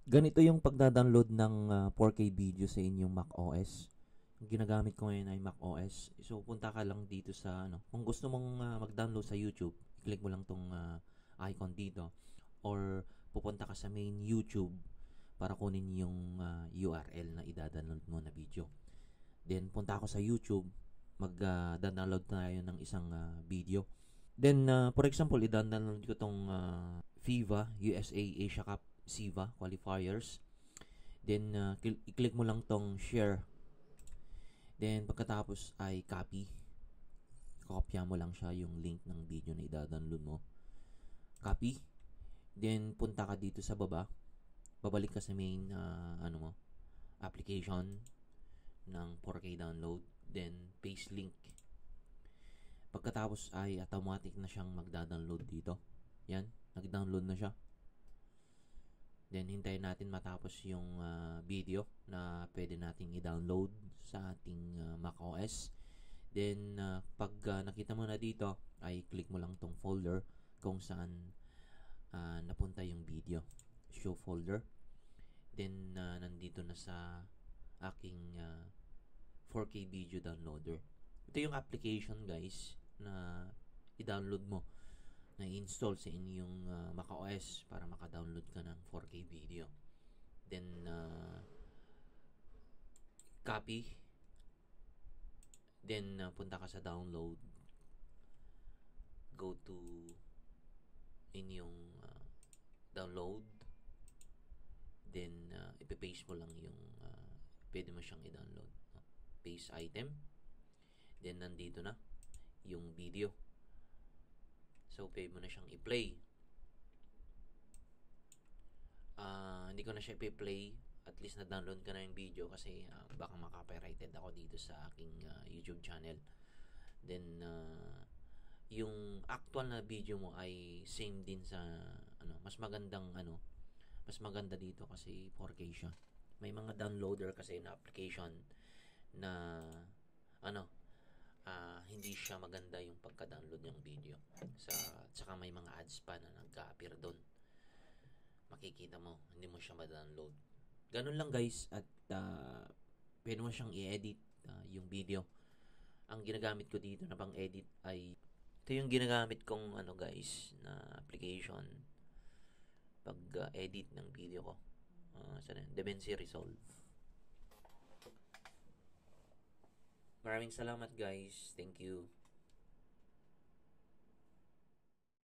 Ganito yung pagda-download ng 4K video sa inyong Mac OS. Yung ginagamit ko ngayon ay Mac OS. So punta ka lang dito sa kung gusto mong mag-download sa YouTube, i-click mo lang tong icon dito or pupunta ka sa main YouTube para kunin yung URL na i-download mo na video. Then punta ako sa YouTube, mag-download tayo ng isang video. Then for example, i-download ko tong FIVA USA Asia Cup SIVA qualifiers. Then i-click mo lang tong share. Then pagkatapos ay copy. Kopya mo lang siya yung link ng video na i-download mo. Copy. Then punta ka dito sa baba. Babalik ka sa main application ng 4K download. Then paste link. Pagkatapos ay automatic na siyang magda-download dito. Yan, nag-download na siya. Then hintayin natin matapos yung video na pwede nating i-download sa ating macOS. Then pag nakita mo na dito, ay click mo lang tong folder kung saan napunta yung video. Show folder. Then nandito na sa aking 4K video downloader. Ito yung application guys na i-download mo, na install sa inyong macOS para maka-download ka ng 4K video. Then copy. Then punta ka sa download. Go to inyong download. Then ipe-paste mo lang yung pwede mo siyang i-download. Paste item. Then nandito na yung video. So, pwede mo na siyang i-play. Hindi ko na siya i-play. At least na-download ka na yung video kasi baka maka-copyrighted ako dito sa aking YouTube channel. Then, yung actual na video mo ay same din sa mas maganda dito kasi 4K siya. May mga downloader kasi na application na hindi siya maganda yung pagka-download ng video. Saka may mga ads pa na nagka-appear doon. Makikita mo, hindi mo siya ma-download. Ganun lang guys, at pwede mo siyang i-edit yung video. Ang ginagamit ko dito na pang-edit ay ito yung ginagamit kong guys na application pag-edit ng video ko. DaVinci Resolve. Maraming salamat guys. Thank you.